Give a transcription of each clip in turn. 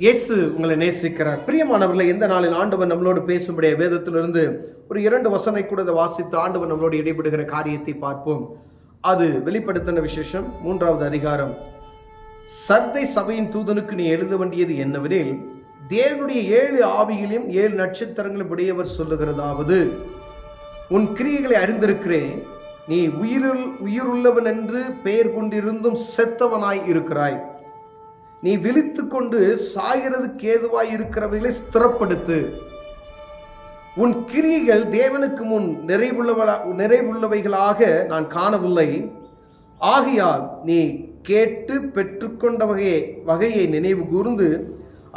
இயேசு உங்களை நேசிக்கிறார். பிரியமானவர்களை, இந்த நாளில் ஆண்டவர் நம்மளோடு பேசும்படிய வேதத்திலிருந்து ஒரு 2 வசனை கூட வாசித்து ஆண்டவர் நம்மளோடு இடைபடுகிற காரியத்தை பார்ப்போம். அது வெளிப்படுத்தின விசேஷம் 3வது அதிகாரம். சர்தை சபையின் தூதனுக்கு நீ எழுத வேண்டியது என்னவெனில், தேவனுடைய 7 ஆவிகளையும் 7 நட்சத்திரங்களும் உடையவர் சொல்லுகிறதாவது, உன் கிரியைகளை அறிந்திருக்கிறேன். நீ உயிருள்ளவன் என்று பெயர் கொண்டிருந்தும் செத்தவனாய் இருக்கிறாய். நீ விழித்து கொண்டு சாகிறதுக்கு ஏதுவாய் இருக்கிறவைகளை ஸ்திரப்படுத்து. உன் கிரியைகள் தேவனுக்கு முன் நிறைவுள்ளவைகளாக நான் காணவில்லை. ஆகையால் நீ கேட்டு பெற்றுக்கொண்ட வகையை நினைவு கூர்ந்து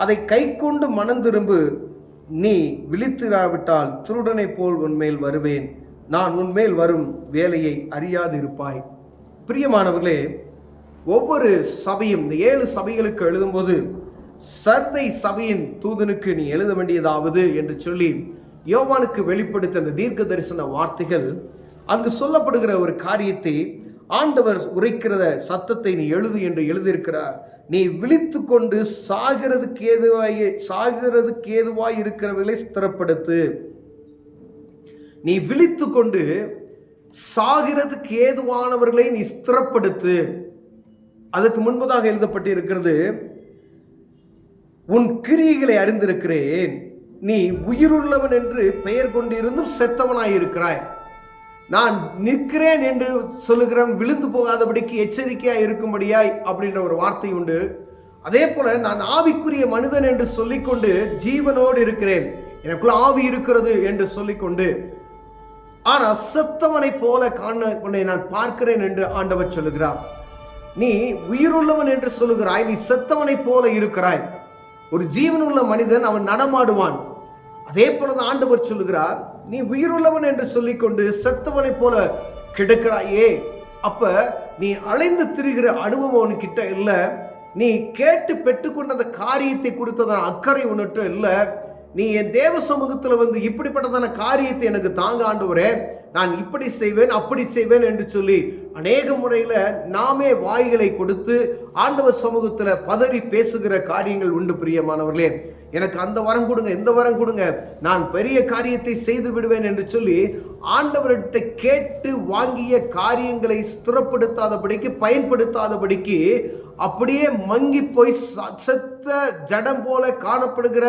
அதை கை கொண்டு மனம் திரும்பு. நீ விழித்திராவிட்டால் திருடனை போல் உன்மேல் வருவேன். நான் உன்மேல் வரும் வேலையை அறியாது இருப்பாய். பிரியமானவர்களே, ஒவ்வொரு சபையும் இந்த 7 சபைகளுக்கு எழுதும்போது சர்தை சபையின் தூதனுக்கு நீ எழுத வேண்டியதாவது என்று சொல்லி யோவானுக்கு வெளிப்படுத்த அந்த தீர்க்க தரிசன வார்த்தைகள், அங்கு சொல்லப்படுகிற ஒரு காரியத்தை ஆண்டவர் உரைக்கிற சத்தத்தை நீ எழுது என்று எழுதியிருக்கிறார். நீ விழித்து கொண்டு சாகிறதுக்கு ஏதுவாய் இருக்கிறவர்களை ஸ்திரப்படுத்து. நீ விழித்து கொண்டு சாகிறதுக்கு ஏதுவானவர்களை நீ ஸ்திரப்படுத்து. அதுக்கு முன்பதாக எழுதப்பட்டிருக்கிறது, உன் கிரியைகளை அறிந்திருக்கிறேன். நீ உயிருள்ளவன் என்று பெயர் கொண்டிருந்தும் செத்தவனாயிருக்கிறாய். நான் நிற்கிறேன் என்று சொல்லுகிறவன் விழுந்து போகாதபடிக்கு எச்சரிக்கையாய் இருக்கும்படியாய் அப்படின்ற ஒரு வார்த்தை உண்டு. அதே போல நான் ஆவிக்குரிய மனிதன் என்று சொல்லிக்கொண்டு ஜீவனோடு இருக்கிறேன், எனக்குள்ள ஆவி இருக்கிறது என்று சொல்லிக்கொண்டு ஆனால் செத்தவனை போல உன்னை நான் பார்க்கிறேன் என்று ஆண்டவர் சொல்லுகிறார். நீ உயிருள்ளவன் என்று சொல்லுகிறாய், நீ செத்தவனை போல இருக்கிறாய். ஒரு ஜீவனுள்ள மனிதன் அவன் நடமாடுவான். அதே போலதான் ஆண்டவர் சொல்லுகிறார், நீ உயிருள்ளவன் என்று சொல்லிக்கொண்டு செத்தவனை போல கிடக்கிறாயே. அப்ப நீ அலைந்து திரிகிற அனுபவம் உனக்கிட்ட இல்லை. நீ கேட்டு பெற்றுக்கொண்ட அந்த காரியத்தை குறித்ததான அக்கறை உன்னிட்ட இல்லை. நீ என் தேவ சமூகத்தில் இப்படிப்பட்டதான காரியத்தை எனக்கு தாங்க ஆண்டவரே, நான் இப்படி செய்வேன் அப்படி செய்வேன் என்று சொல்லி அநேக முறையில் நாமே வாய்களை கொடுத்து ஆண்டவர் சமூகத்தில் பதறி பேசுகிற காரியங்கள் உண்டு. பிரியமானவர்களே, எனக்கு அந்த வரம் கொடுங்க, இந்த வரம் கொடுங்க, நான் பெரிய காரியத்தை செய்து விடுவேன் என்று சொல்லி ஆண்டவர்கிட்ட கேட்டு வாங்கிய காரியங்களை ஸ்திரப்படுத்தாதபடிக்கு, பயன்படுத்தாதபடிக்கு அப்படியே மங்கி போய் செத்த ஜடம் போல காணப்படுகிற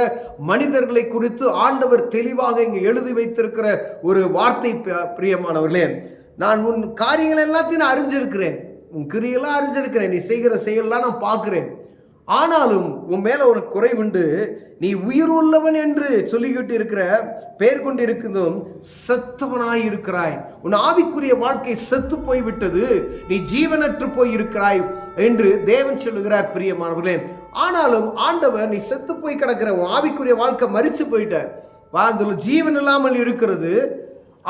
மனிதர்களை குறித்து ஆண்டவர் தெளிவாக இங்கு எழுதி வைத்திருக்கிற ஒரு வார்த்தை. பிரியமானவர்களே, நான் உன் காரியங்கள் எல்லாத்தையும் நான் அறிஞ்சிருக்கிறேன், உன் கிரியெல்லாம் அறிஞ்சிருக்கிறேன், நீ செய்கிற செயல்லாம் நான் பார்க்கிறேன். ஆனாலும் உன் மேல ஒரு குறைவுண்டு. நீ உயிர் உள்ளவன் என்று சொல்லிக்கிட்டு இருக்கிற, பெயர் கொண்டு இருக்கிறதும் செத்தவனாய் இருக்கிறாய். உன் ஆவிக்குரிய வாழ்க்கை செத்து போய்விட்டது, நீ ஜீவனற்று போய் இருக்கிறாய் என்று தேவன் சொல்லுகிறார். பிரியமானவர்களே, ஆனாலும் ஆண்டவர், நீ செத்து போய் கிடக்கிற, உன் ஆவிக்குரிய வாழ்க்கை மரிச்சு போயிட்ட, ஜீவன் இல்லாமல் இருக்கிறது,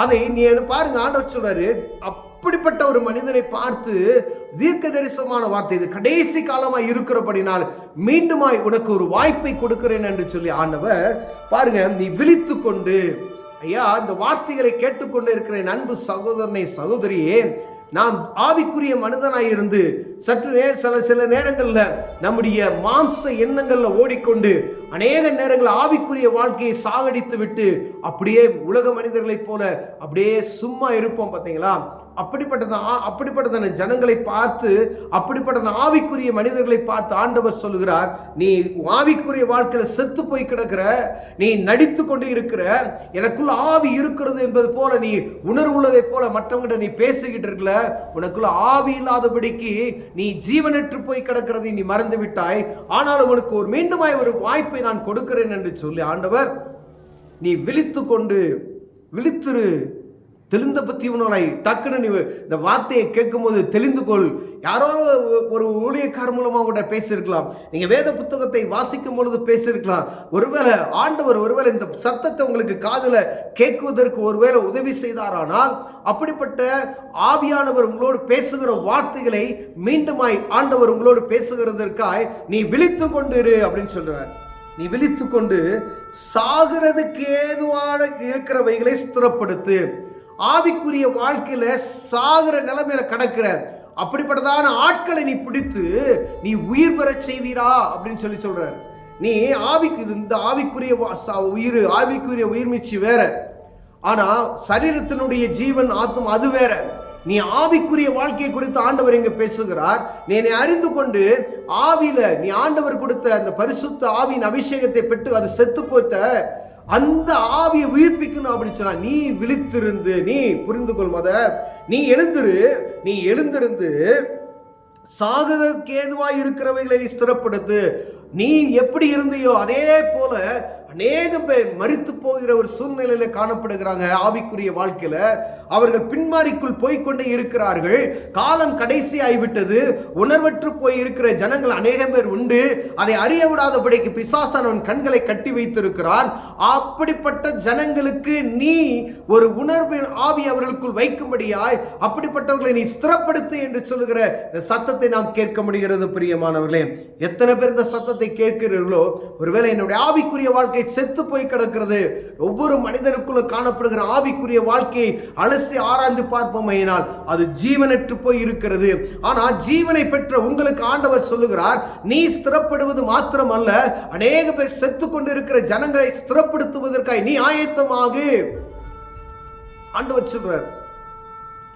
அதை நீ பாருங்க. ஆண்டவர் சொல்றாரு, அப்படிப்பட்ட ஒரு மனிதனை பார்த்து தீர்க்க தரிசனமான வார்த்தை, இது கடைசி காலமாய் இருக்கிறபடினால் மீண்டுமாய் உனக்கு ஒரு வாய்ப்பை கொடுக்கிறேன் என்று சொல்லி ஆண்டவர் பாருங்க, நீ விழித்து கொண்டு. ஐயா, இந்த வார்த்தைகளை கேட்டுக்கொண்டு இருக்கிற அன்பு சகோதரனை சகோதரியே, நாம் ஆவிக்குரிய மனிதனாய் இருந்து சில நேரங்களில் நம்முடைய மாம்ச எண்ணங்கள்ல ஓடிக்கொண்டு அநேக நேரங்களில் ஆவிக்குரிய வாழ்க்கையை சாகடித்து விட்டு அப்படியே உலக மனிதர்களைப் போல அப்படியே சும்மா இருப்போம். பார்த்தீங்களா? அப்படிப்பட்ட ஜனங்களை பார்த்து, அப்படிப்பட்ட ஆவிக்குரிய மனிதர்களை பார்த்து ஆண்டவர் சொல்லுகிறார், நீ ஆவிக்குரிய வாழ்க்கையில செத்து போய் கிடக்கிற, நீ நடித்து கொண்டு இருக்கிற, எனக்குள்ள ஆவி இருக்கிறது என்பது போல நீ உணர்வுள்ளதை போல மற்றவங்கிட்ட நீ பேசிக்கிட்டு இருக்கல, உனக்குள்ள ஆவி இல்லாதபடிக்கு நீ ஜீவனற்று போய் கிடக்கிறதை நீ மறந்து விட்டாய். ஆனாலும் உனக்கு ஒரு மீண்டுமாய் ஒரு வாய்ப்பை நான் கொடுக்கிறேன் என்று சொல்லி ஆண்டவர், நீ விழித்து கொண்டு விழித்திரு, தெளிந்த பத்தியவனாய். டக்குன்னு நீ இந்த வார்த்தையை கேட்கும் போது தெளிந்து கொள். யாரோ ஒரு ஊழியக்கார மூலமா கூட பேசியிருக்கலாம், நீங்க வேத புத்தகத்தை வாசிக்கும் பொழுது பேசியிருக்கலாம். ஒருவேளை ஆண்டவர் இந்த சத்தத்தை உங்களுக்கு காதுல கேட்குவதற்கு ஒருவேளை உதவி செய்தாரானால், அப்படிப்பட்ட ஆவியானவர் உங்களோடு பேசுகிற வார்த்தைகளை மீண்டுமாய் ஆண்டவர் உங்களோடு பேசுகிறதற்காய் நீ விழித்து கொண்டு இரு அப்படின்னு சொல்றார். நீ விழித்து கொண்டு சாகிறதுக்கு ஏதுவான இருக்கிறவைகளை ஸ்திரப்படுத்து. ஆவிக்குரிய வாழ்க்கையில சாகிற நிலைமையில கடக்கிற அப்படிப்பட்டதான ஆட்களை நீ பிடித்து நீ உயிர் பெற செய்வீரா அப்படின்னு சொல்றார். நீ ஆவிக்கு இந்த ஆவிக்குரிய ஆவிக்குரிய உயிர்மீச்சு வேற, ஆனா சரீரத்தினுடைய ஜீவன் ஆத்தும் அது வேற. நீ ஆவிக்குரிய வாழ்க்கையை குறித்து ஆண்டவர் இங்க பேசுகிறார். நீ என்னை அறிந்து கொண்டு ஆவியில நீ ஆண்டவர் கொடுத்த அந்த பரிசுத்த ஆவியின் அபிஷேகத்தை பெற்று அது செத்து போட்ட அந்த ஆவியை உயிர்ப்பிக்கணும் அப்படின்னு சொன்னா, நீ விழித்திருந்து நீ புரிந்து கொள் மத, நீ எழுந்திருந்து சாகுதற்கு ஏதுவாய் இருக்கிறவைகளை நீ ஸ்திரப்படுத்து. நீ எப்படி இருந்தையோ அதே போல அநேக பேர் மரித்து போகிற ஒரு சூழ்நிலையில காணப்படுகிறாங்க. ஆவிக்குரிய வாழ்க்கையில அவர்கள் பின்மாரிக்குள் போய்கொண்டே இருக்கிறார்கள். காலம் கடைசி ஆகிவிட்டது. உணர்வற்று போய் இருக்கிற ஜனங்கள் அநேக பேர் உண்டு. அதை அறிய விடாதபடிக்கு பிசாசானவன் கண்களை கட்டி வைத்திருக்கிறான். அப்படிப்பட்ட ஜனங்களுக்கு நீ ஒரு உணர்வின் ஆவி அவர்களுக்குள் வைக்கும்படியாய் அப்படிப்பட்டவர்களை நீ ஸ்திரப்படுத்து என்று சொல்லுகிற சத்தத்தை நாம் கேட்க முடிகிறது. பிரியமானவர்களே, எத்தனை பேர் இந்த சத்தத்தை கேட்கிறீர்களோ, ஒருவேளை என்னுடைய ஆவிக்குரிய வாழ்க்கை செத்து போய் கிடக்கிறது. ஒவ்வொரு மனிதனுக்குள்ள காணப்படுகிற ஆவிக்குரிய வாழ்க்கையை அலசி ஆராய்ந்து பார்ப்போமையினால் அது ஜீவனற்று போய் இருக்கிறது. ஆனால் ஜீவனை பெற்ற உங்களுக்கு ஆண்டவர் சொல்லுகிறார், நீ ஸ்திரப்படுவது மாத்திரம் அல்ல, அநேக பேர் செத்து கொண்டிருக்கிற ஜனங்களை ஸ்திரப்படுத்துவதற்காக நீ ஆயத்தமாகு. ஆண்டவர் சொல்றார்.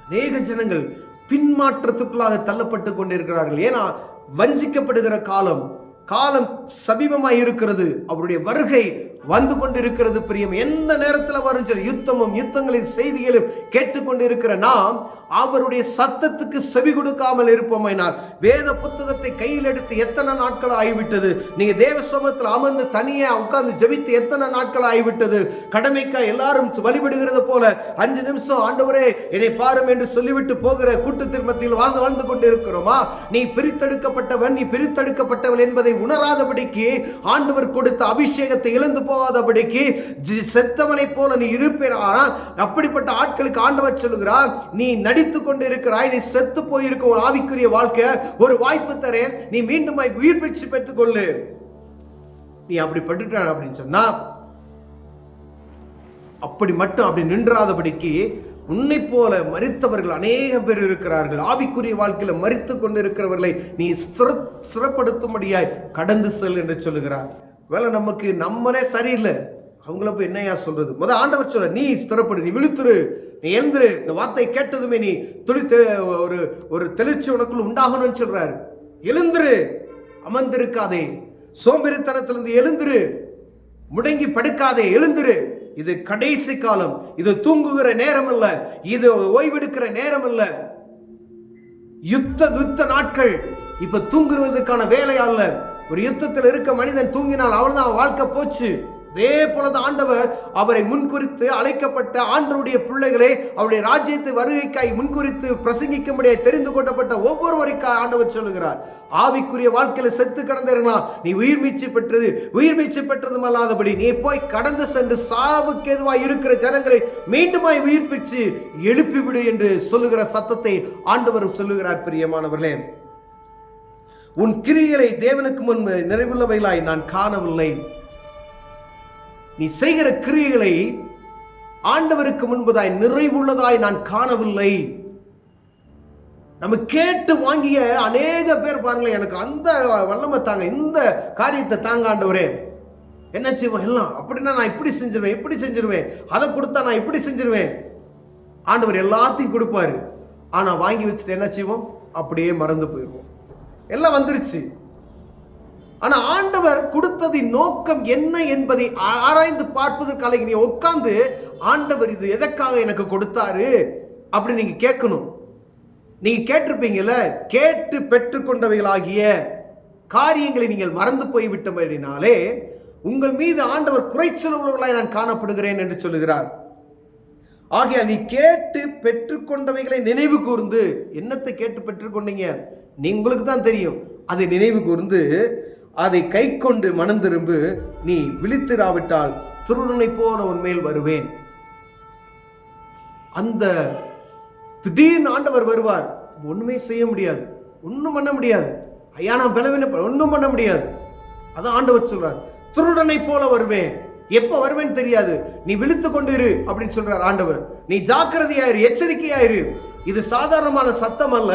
அநேக ஜனங்கள் பின்மாற்றத்துக்குள்ளாக தள்ளப்பட்டு கொண்டிருக்கிறார்கள். ஏன்னா வஞ்சிக்கப்படுகிற காலம் சமீபமாய் இருக்கிறது. அவருடைய வருகை வந்து கொண்டிருக்கிறது. பிரியம் எந்த நேரத்தில் வரும் யுத்தங்களின் செய்திகளும் கேட்டுக்கொண்டிருக்கிற நாம் அவருடைய சத்தத்துக்கு செவி கொடுக்காமல் இருப்போமைனால் வேத புத்தகத்தை கையில் எடுத்து எத்தனை நாட்கள் ஆகிவிட்டது. நீங்க தேவ சமூகத்தில் அமர்ந்து தனியா உட்கார்ந்து ஜெபித்து எத்தனை நாட்கள் ஆகிவிட்டது. கடமைக்கா எல்லாரும் வழிபடுகிறது போல 5 நிமிஷம் ஆண்டவரே என்னை பாரும் என்று சொல்லிவிட்டு போகிற கூட்டத்தின் மத்தியில் வாழ்ந்து கொண்டிருக்கிறோமா? நீ பிரித்தெடுக்கப்பட்டவன், நீ பிரித்தெடுக்கப்பட்டவள் என்பதை உணராதபடிக்கு, ஆண்டவர் கொடுத்த அபிஷேகத்தை இழந்து போகாதபடிக்கு செத்தவனை போல நீ இருப்பேன். அப்படிப்பட்ட ஆட்களுக்கு ஆண்டவர் சொல்லுகிறார், நீ நடித்துக் கொண்டு இருக்கிறாய், நீ செத்து போயிருக்க ஒரு ஆவிக்குரிய வாழ்க்கை ஒரு வாய்ப்பு தரேன், நீ மீண்டும் உயிர் பெற்று பெற்றுக் கொள்ளு. நீ அப்படி பட்டுட்டான் அப்படின்னு சொன்னா அப்படி மட்டும் அப்படி நின்றாதபடிக்கு உன்னை போல மரித்தவர்கள் அநேக பேர் இருக்கிறார்கள். ஆவிக்குரிய வாழ்க்கையில மரித்து கொண்டு இருக்கிறவர்களை நீ ஸ்திரப்படுத்தும்படியாய் கடந்து செல் என்று சொல்லுகிறார். வேலை நமக்கு நம்மளே சரியில்லை, அவங்கள போய் என்னையா சொல்றது? முதல் ஆண்டவர் சொல்ற, நீ ஸ்திரப்படு, நீ விழுத்துரு, நீ எழுந்துரு. இந்த வார்த்தை கேட்டதுமே நீ ஒரு தெளிர்ச்சி உனக்குள்ள உண்டாகணும்னு சொல்றாரு. எழுந்துரு, அமர்ந்திருக்காதே, சோம்பேறித்தனத்திலிருந்து எழுந்துரு, முடங்கி படுக்காதே, எழுந்துரு. இது கடைசி காலம். இது தூங்குகிற நேரம் அல்ல, இது ஓய்வெடுக்கிற நேரம் அல்ல. யுத்த நாட்கள். இப்ப தூங்குவதற்கான வேலை அல்ல. ஒரு யுத்தத்தில் இருக்க மனிதன் தூங்கினால் அவ்வளவுதான், வாழ்க்கை போச்சு. அதே போலதான் ஆண்டவர் அவரை முன்குறித்து அழைக்கப்பட்ட ஆண்டவருடைய பிள்ளைகளை அவருடைய ராஜ்யத்தை வருகைக்காய் முன்குறித்து பிரசங்கிக்க முடியாது தெரிந்து கொள்ளப்பட்ட ஒவ்வொருவருக்காக ஆண்டவர் சொல்லுகிறார், ஆவிக்குரிய வாழ்க்கையில செத்து கிடந்தீர்களா, நீ உயிர் மீட்சி பெற்றதும் அல்லாதபடி நீ போய் கடந்து சென்று சாவுக்கு எதுவாய் இருக்கிற ஜனங்களை மீண்டுமாய் உயிர்ப்பிச்சு எழுப்பிவிடு என்று சொல்லுகிற சத்தத்தை ஆண்டவர் சொல்லுகிறார். பிரியமானவர்களே, உன் கிரியைகளை தேவனுக்கு முன்பு நிறைவுள்ளவைகளாய் நான் காணவில்லை. நீ செய்கிற கிரியைகளை ஆண்டவருக்கு முன்பதாய் நிறைவுள்ளதாய் நான் காணவில்லை. நம்ம கேட்டு வாங்கிய அநேக பேர் பாருங்களேன், எனக்கு அந்த வல்லமை தாங்க, இந்த காரியத்தை தாங்க ஆண்டவரே, என்ன செய்வோம் எல்லாம் அப்படின்னா நான் இப்படி செஞ்சிருவேன், அதை கொடுத்தா நான் இப்படி செஞ்சிருவேன். ஆண்டவர் எல்லாத்தையும் கொடுப்பாரு. ஆனா வாங்கி வச்சுட்டு என்ன செய்வோம்? அப்படியே மறந்து போயிடுவோம். எல்லாம் வந்துருச்சு. ஆனா ஆண்டவர் கொடுத்ததின் நோக்கம் என்ன என்பதை ஆராய்ந்து பார்ப்பதற்காக நீ உட்கார்ந்து, ஆண்டவர் இது எதற்காக எனக்கு கொடுத்தாரு அப்படி நீங்க கேட்கணும். நீங்க கேட்டிருப்பீங்கல்ல, கேட்டு பெற்றுக்கொண்டவைகளாகிய காரியங்களை நீங்கள் மறந்து போய்விட்டபடினாலே உங்கள் மீது ஆண்டவர் குறைச்சல் உள்ளவர்களாய் நான் காணப்படுகிறேன் என்று சொல்லுகிறார். ஆகையால் நீ கேட்டு பெற்றுக்கொண்டவைகளை நினைவு கூர்ந்து, என்னத்தை கேட்டு பெற்றுக்கொண்டீங்க நீ உங்களுக்கு தான் தெரியும், அதை நினைவு கூர்ந்து அதை கை கொண்டு மனம் திரும்பு. நீ விழித்திராவிட்டால் திருடனை போல உன்மேல் வருவேன். அந்த திடீர்னு ஆண்டவர் வருவார். ஒண்ணுமே செய்ய முடியாது, ஒன்னும் பண்ண முடியாது. ஐயா நான் பலவீன, ஒன்னும் பண்ண முடியாது. அதான் ஆண்டவர் சொல்றார், திருடனை போல வருவேன். எப்ப வருவேன்னு தெரியாது, நீ விழித்து கொண்டு இரு அப்படின்னு சொல்றார் ஆண்டவர். நீ ஜாக்கிரதையாயிரு, எச்சரிக்கையாயிரு. இது சாதாரணமான சத்தம் அல்ல.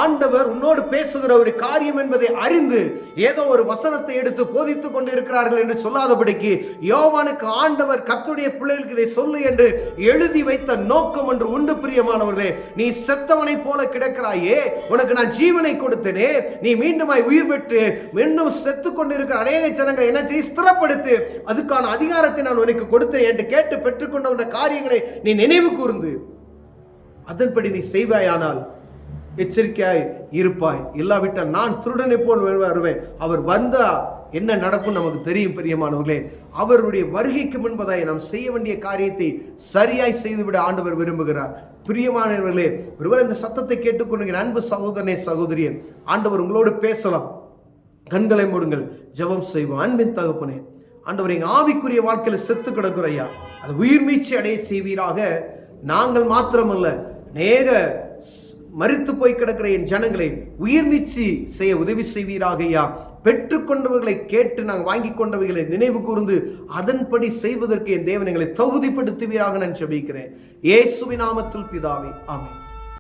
ஆண்டவர் உன்னோடு பேசுகிற ஒரு காரியம் என்பதை அறிந்து ஏதோ ஒரு வசனத்தை எடுத்து போதித்துக் கொண்டிருக்கிறார்கள் என்று சொல்லாதபடிக்கு யோவானுக்கு ஆண்டவர் கர்த்தருடைய பிள்ளைகளுக்கு இதை சொல்லு என்று எழுதி வைத்த நோக்கம் ஒன்று உண்டு. பிரியமானவர்களே, நீ செத்தவனை போல கிடக்கிறாயே, உனக்கு நான் ஜீவனை கொடுத்தேனே, நீ மீண்டுமாய் உயிர் பெற்று மீண்டும் செத்து கொண்டிருக்கிற அநேக ஜனங்கள் என்ன செய்ய ஸ்திரப்படுத்து, அதுக்கான அதிகாரத்தை நான் உனக்கு கொடுத்தேன் என்று கேட்டு பெற்றுக்கொண்ட காரியங்களை நீ நினைவு கூர்ந்து அதன்படி நீ செய்வாயானால் எச்சரிக்கையாய் இருப்பாய். இல்லாவிட்டால் நான் திருடனை போல் வருவேன். அவர் வந்தா என்ன நடக்கும் நமக்கு தெரியும். பிரியமானவர்களே, அவருடைய வருகைக்கு முன்பதாய் நாம் செய்ய வேண்டிய காரியத்தை சரியாய் செய்துவிட ஆண்டவர் விரும்புகிறார். பிரியமானவர்களே, ஒருவர் இந்த சத்தத்தை கேட்டுக்கொண்டு அன்பு சகோதரனே சகோதரியே, ஆண்டவர் உங்களோடு பேசலாம். கண்களை மூடுங்கள், ஜெபம் செய்வோம். அன்பின் தகப்பனே, ஆண்டவர் எங்க ஆவிக்குரிய வாழ்க்கையில செத்து கிடக்கிற ஐயா, அது உயிர் மீட்சி அடைய செய்வீராக. நாங்கள் மாத்திரமல்ல, அநேக மரித்து போய் கிடக்கிற என் ஜனங்களை உயிர் மீட்சி செய்ய உதவி செய்வீராக ஐயா. பெற்றுக்கொண்டவர்களை கேட்டு நாங்கள் வாங்கி கொண்டவைகளை நினைவு கூர்ந்து அதன்படி செய்வதற்கு என் தேவன் எங்களை தகுதிப்படுத்துவீராக நான் ஜெபிக்கிறேன். இயேசுவின் நாமத்தில் பிதாவே, ஆமென்.